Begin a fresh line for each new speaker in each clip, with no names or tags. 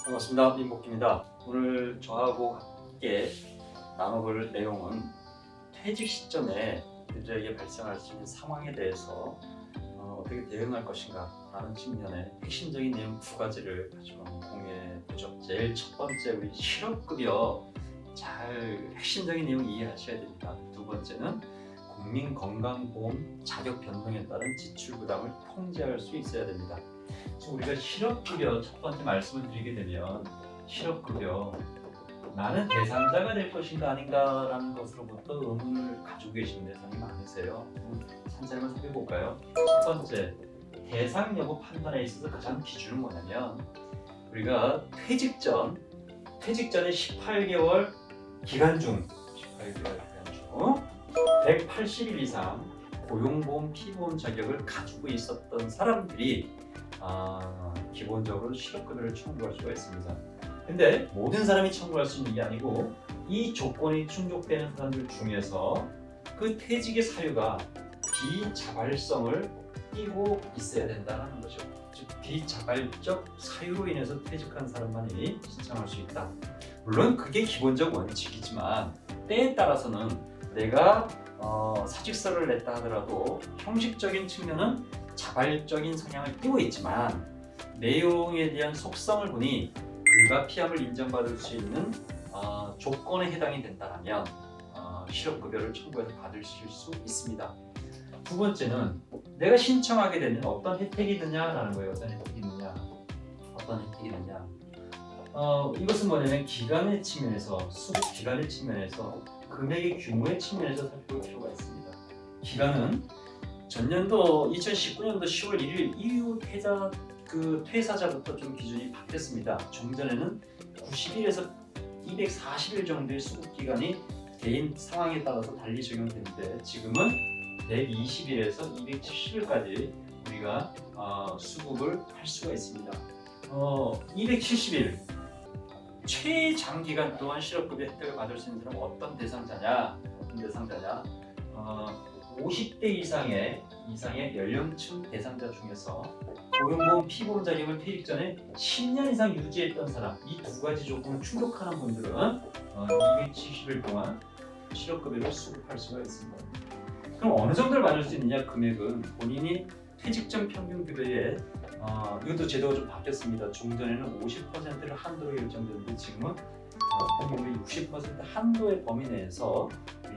반갑습니다. 민복기입니다. 오늘 저하고 함께 나눠볼 내용은 퇴직 시점에 그들에게 발생할 수 있는 상황에 대해서 어떻게 대응할 것인가 라는 측면의 핵심적인 내용 두 가지를 가지고 공유해보죠. 제일 첫 번째, 우리 실업급여 잘 핵심적인 내용 이해하셔야 됩니다. 두 번째는 국민건강보험 자격 변동에 따른 지출 부담을 통제할 수 있어야 됩니다. 우리가 실업급여 첫 번째 말씀을 드리게 되면, 실업급여 나는 대상자가 될 것인가 아닌가라는 것으로부터 의문을 가지고 계시는 대상이 많으세요. 천천히 한번 살펴볼까요? 첫 번째, 대상 여부 판단에 있어서 가장 기준은 뭐냐면, 우리가 퇴직 전에 18개월 기간 중 180일 이상 고용보험 피보험 자격을 가지고 있었던 사람들이 기본적으로 실업급여를 청구할 수가 있습니다. 근데 모든 사람이 청구할 수 있는 게 아니고, 이 조건이 충족되는 사람들 중에서 그 퇴직의 사유가 비자발성을 띠고 있어야 된다는 거죠. 즉 비자발적 사유로 인해서 퇴직한 사람만이 신청할 수 있다. 물론 그게 기본적 원칙이지만, 때에 따라서는 내가 사직서를 냈다 하더라도 형식적인 측면은 자발적인 성향을 띠고 있지만, 내용에 대한 속성을 보니 불가피함을 인정받을 수 있는 조건에 해당이 된다면 실업급여를 청구해서 받으실 수 있습니다. 두 번째는 내가 신청하게 되는 어떤 혜택이 있느냐라는 거예요. 어떤 혜택이 있느냐. 이것은 뭐냐면 기간의 측면에서, 수급 기간의 측면에서, 금액의 규모의 측면에서 살펴볼 필요가 있습니다. 기간은 전년도 2019년도 10월 1일 이후 퇴사자부터 좀 기준이 바뀌었습니다. 종전에는 90일에서 240일 정도의 수급 기간이 개인 상황에 따라서 달리 적용되는데, 지금은 120일에서 270일까지 우리가 수급을 할 수가 있습니다. 270일 최장기간 동안 실업급여 혜택을 받을 수 있는 사람은 어떤 대상자냐? 50대 이상의 연령층 대상자 중에서 고용보험 피보험 자격을 퇴직 전에 10년 이상 유지했던 사람, 이 두 가지 조건을 충족하는 분들은 270일 동안 실업급여를 수급할 수가 있습니다. 그럼 어느 정도를 받을 수 있느냐? 금액은 본인이 퇴직 전 평균 급여에 이것도 제도가 좀 바뀌었습니다. 종전에는 50%를 한도로 결정되는데, 지금은 평균 60% 한도의 범위 내에서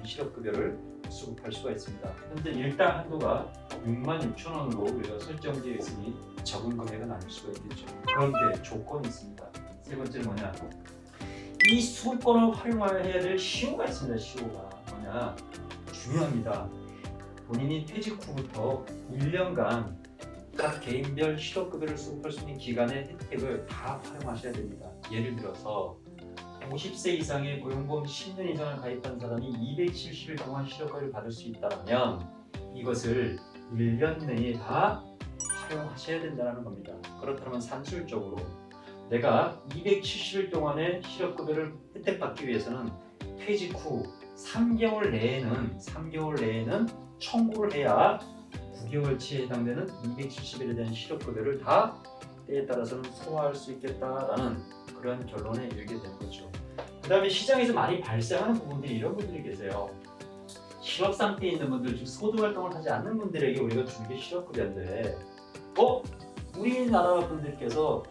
실업급여를 수급할 수가 있습니다. 현재 일당 한도가 66,000원으로 우리가 설정되어 있으니 적은 금액은 아닐 수가 있겠죠. 그런데 조건이 있습니다. 세 번째는 뭐냐? 이 수급권을 활용해야 될 시효가 있습니다. 시효가 뭐냐? 중요합니다. 본인이 퇴직 후부터 1년간 각 개인별 실업급여를 수급할 수 있는 기간의 혜택을 다 활용하셔야 됩니다. 예를 들어서 50세 이상의 고용보험 10년 이상을 가입한 사람이 270일 동안 실업급여를 받을 수 있다면 이것을 1년 내에 다 활용하셔야 된다는 겁니다. 그렇다면 산술적으로 내가 270일 동안의 실업급여를 혜택받기 위해서는 퇴직 후 3개월 내에는 청구를 해야 9개월치에 해당되는 270일에 대한 실업급여를 다 때에 따라서는 소화할 수 있겠다라는 그런 결론에 이르게 되는 거죠. 그 다음에 시장에서 많이 발생하는 부분들이 이런 분들이 계세요. 실업 상태에 있는 분들, 즉 소득 활동을 하지 않는 분들에게 우리가 주는 게 실업급여인데, 우리나라 분들께서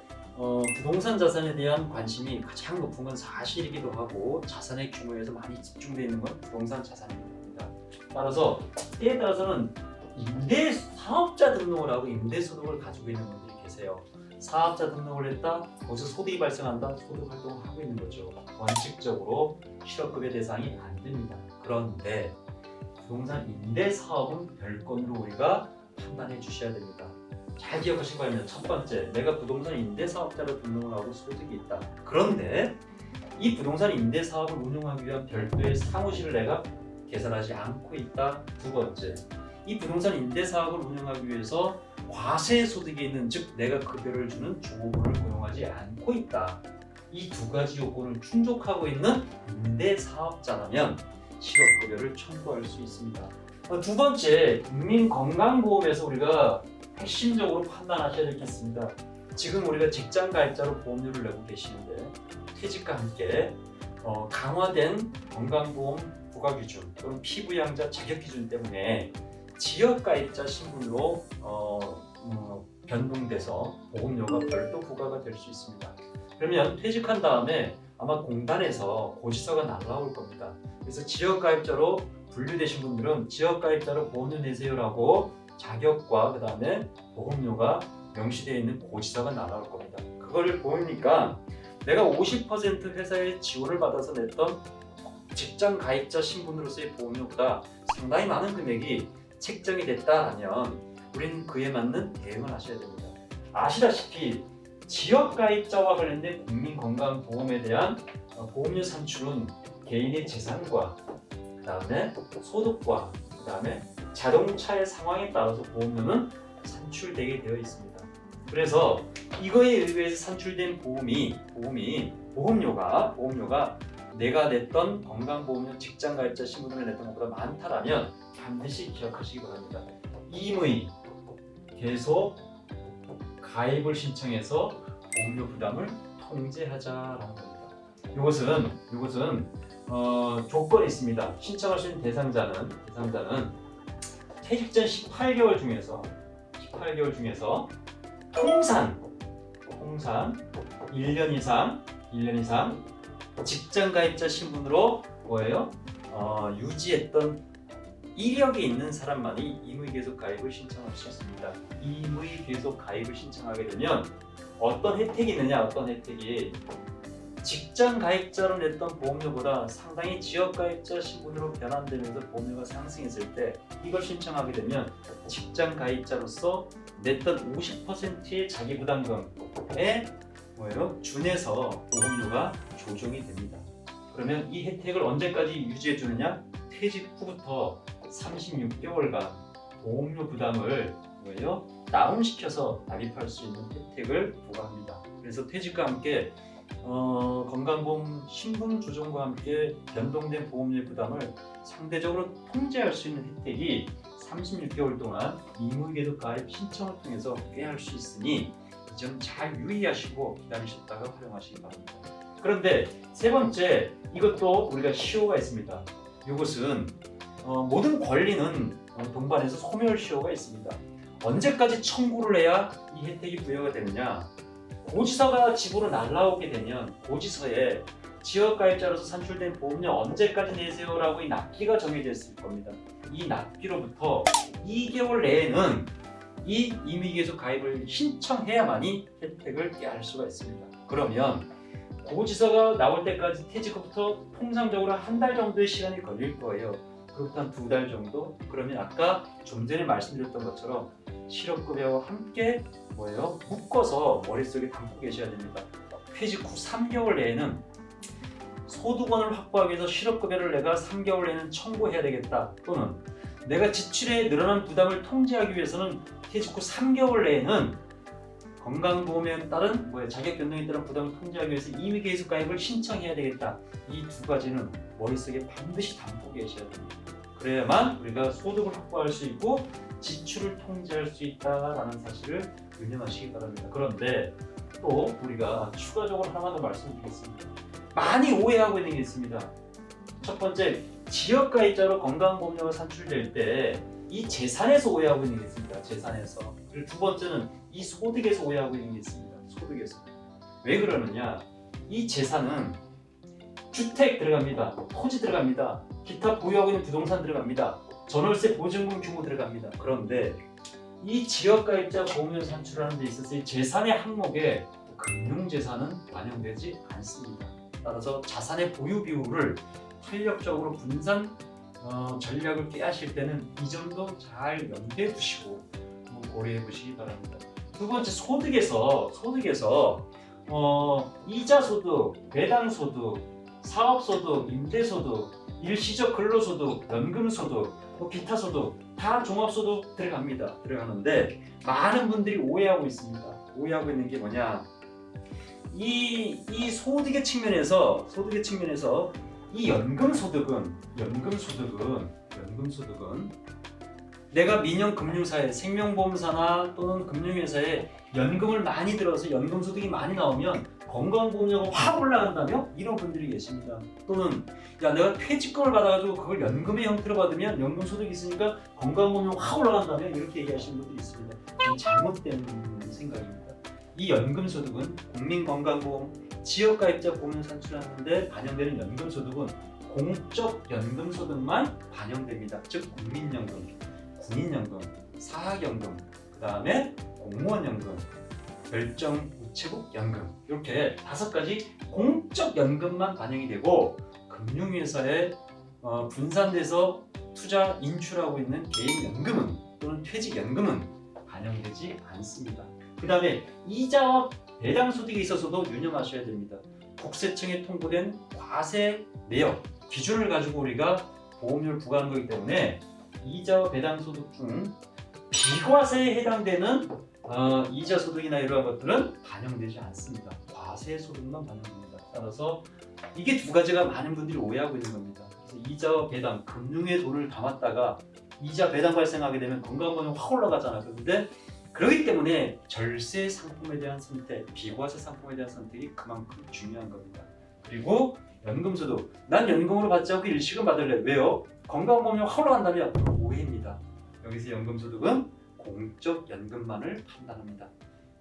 부동산 자산에 대한 관심이 가장 높은 건 사실이기도 하고, 자산의 규모에서 많이 집중되어 있는 건 부동산 자산입니다. 따라서 때에 따라서는 임대 사업자 등록을 하고 임대소득을 가지고 있는 분들이 계세요. 사업자 등록을 했다, 거기서 소득이 발생한다, 소득 활동을 하고 있는 거죠. 원칙적으로 실업급여 대상이 안 됩니다. 그런데 부동산 임대 사업은 별건으로 우리가 판단해 주셔야 됩니다. 잘 기억하시기 바랍니다. 첫 번째, 내가 부동산 임대 사업자로 등록을 하고 소득이 있다. 그런데 이 부동산 임대 사업을 운영하기 위한 별도의 사무실을 내가 개설하지 않고 있다. 두 번째, 이 부동산 임대 사업을 운영하기 위해서 과세 소득이 있는, 즉 내가 급여를 주는 조합원을 고용하지 않고 있다. 이 두 가지 요건을 충족하고 있는 임대 사업자라면 실업급여를 청구할 수 있습니다. 두 번째, 국민건강보험에서 우리가 핵심적으로 판단하셔야 되겠습니다. 지금 우리가 직장 가입자로 보험료를 내고 계시는데 퇴직과 함께 강화된 건강보험 부과기준 또는 피부양자 자격기준 때문에 지역가입자 신분으로 변동돼서 보험료가 별도 부과가 될 수 있습니다. 그러면 퇴직한 다음에 아마 공단에서 고지서가 날라올 겁니다. 그래서 지역가입자로 분류되신 분들은 지역가입자로 보험료 내세요라고 자격과 그 다음에 보험료가 명시되어 있는 고지서가 날아올 겁니다. 그걸 보니까 내가 50% 회사의 지원을 받아서 냈던 직장 가입자 신분으로서의 보험료보다 상당히 많은 금액이 책정이 됐다라면 우리는 그에 맞는 대응을 하셔야 됩니다. 아시다시피 지역 가입자와 관련된 국민건강보험에 대한 보험료 산출은 개인의 재산과 그 다음에 소득과 그 다음에 자동차의 상황에 따라서 보험료는 산출되게 되어 있습니다. 그래서 이거에 의해서 산출된 보험료가 내가 냈던 건강보험료 직장가입자 신분으로 냈던 것보다 많다라면 반드시 기억하시기 바랍니다. 임의 계속 가입을 신청해서 보험료 부담을 통제하자라는 겁니다. 이것은 조건이 있습니다. 신청할 수 있는 대상자는 퇴직 전 18개월 중에서 통산 1년 이상 직장 가입자 신분으로 유지했던 이력이 있는 사람만이 임의 계속 가입을 신청할 수 있습니다. 임의 계속 가입을 신청하게 되면 어떤 혜택이 있느냐, 직장 가입자로 냈던 보험료보다 상당히 지역 가입자 신분으로 변환되면서 보험료가 상승했을 때 이걸 신청하게 되면 직장 가입자로서 냈던 50%의 자기 부담금에 준해서 보험료가 조정이 됩니다. 그러면 이 혜택을 언제까지 유지해 주느냐? 퇴직 후부터 36개월간 보험료 부담을 다운시켜서 납입할 수 있는 혜택을 부과합니다. 그래서 퇴직과 함께 건강보험 신분 조정과 함께 변동된 보험료의 부담을 상대적으로 통제할 수 있는 혜택이 36개월 동안 임의계속 가입 신청을 통해서 꾀할 수 있으니 이 점 잘 유의하시고 기다리셨다가 활용하시기 바랍니다. 그런데 세 번째, 이것도 우리가 시효가 있습니다. 이것은 모든 권리는 동반해서 소멸시효가 있습니다. 언제까지 청구를 해야 이 혜택이 부여가 되느냐? 고지서가 집으로 날라오게 되면 고지서에 지역가입자로서 산출된 보험료 언제까지 내세요라고 이 납기가 정해져 있을 겁니다. 이 납기로부터 2개월 내에는 이 임의계속 가입을 신청해야만이 혜택을 꾀할 수가 있습니다. 그러면 고지서가 나올 때까지 퇴직 후부터 통상적으로 한 달 정도의 시간이 걸릴 거예요. 그렇다 한 2달 정도? 그러면 아까 좀 전에 말씀드렸던 것처럼 실업급여와 함께 묶어서 머릿속에 담고 계셔야 됩니다. 퇴직 후 3개월 내에는 소득원을 확보하기 위해서 실업급여를 내가 3개월 내에는 청구해야 되겠다. 또는 내가 지출에 늘어난 부담을 통제하기 위해서는 퇴직 후 3개월 내에는 건강보험에 따른 자격 변동에 따른 부담을 통제하기 위해서 임의계속 가입을 신청해야 되겠다. 이 두 가지는 머릿속에 반드시 담고 계셔야 됩니다. 그래야만 우리가 소득을 확보할 수 있고 지출을 통제할 수 있다라는 사실을 유념하시기 바랍니다. 그런데 또 우리가 추가적으로 하나 더 말씀드리겠습니다. 많이 오해하고 있는 게 있습니다. 첫 번째, 지역가입자로 건강보험료가 산출될 때 이 재산에서 오해하고 있는 게 있습니다. 재산에서. 그리고 두 번째는 이 소득에서 오해하고 있는 게 있습니다. 소득에서. 왜 그러느냐? 이 재산은 주택 들어갑니다. 토지 들어갑니다. 기타 보유하고 있는 부동산 들어갑니다. 전월세 보증금 규모 들어갑니다. 그런데 이 지역가입자 보험료 산출하는 데 있어서 이 재산의 항목에 금융재산은 반영되지 않습니다. 따라서 자산의 보유 비율을 탄력적으로 분산 전략을 꾀하실 때는 이 점도 잘 염두에 두시고 고려해 보시기 바랍니다. 두 번째, 소득에서 이자 소득, 배당 소득, 사업 소득, 임대 소득, 일시적 근로소득, 연금 소득, 기타 소득 다 종합 소득 들어가는데 많은 분들이 오해하고 있습니다. 오해하고 있는 게 뭐냐? 이 소득의 측면에서 이 연금 소득은 내가 민영금융사에 생명보험사나 또는 금융회사에 연금을 많이 들어서 연금소득이 많이 나오면 건강보험료가 확 올라간다며? 이런 분들이 계십니다. 또는 야 내가 퇴직금을 받아가지고 그걸 연금의 형태로 받으면 연금소득이 있으니까 건강보험료가 확 올라간다며? 이렇게 얘기하시는 분들이 있습니다. 이 잘못된 생각입니다. 이 연금소득은 국민건강보험, 지역가입자 보험을 산출하는데 반영되는 연금소득은 공적 연금소득만 반영됩니다. 즉 국민연금, 군인연금, 사학연금, 그 다음에 공무원연금, 별정우체국연금 이렇게 5가지 공적 연금만 반영이 되고 금융회사에 분산돼서 투자 인출하고 있는 개인연금은 또는 퇴직연금은 반영되지 않습니다. 그 다음에 이자와 배당소득에 있어서도 유념하셔야 됩니다. 국세청에 통보된 과세 내역 기준을 가지고 우리가 보험료를 부과하는 거기 때문에 이자와 배당소득 중 비과세에 해당되는 이자 소득이나 이러한 것들은 반영되지 않습니다. 과세 소득만 반영됩니다. 따라서 이게 2가지가 많은 분들이 오해하고 있는 겁니다. 그래서 이자와 배당, 금융에 돈을 담았다가 이자 배당 발생하게 되면 건강보험이 확 올라가잖아. 그런데 그렇기 때문에 절세 상품에 대한 선택, 비과세 상품에 대한 선택이 그만큼 중요한 겁니다. 그리고 연금소득, 난 연금으로 받지 않고 일시금 받을래. 왜요? 건강보험료 확 올라간다면 오해입니다. 여기서 연금소득은 공적 연금만을 판단합니다.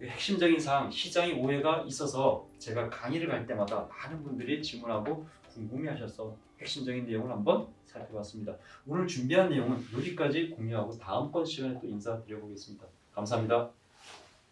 핵심적인 사항, 시장의 오해가 있어서 제가 강의를 갈 때마다 많은 분들이 질문하고 궁금해하셔서 핵심적인 내용을 한번 살펴봤습니다. 오늘 준비한 내용은 여기까지 공유하고 다음번 시간에 또 인사드려보겠습니다. 감사합니다.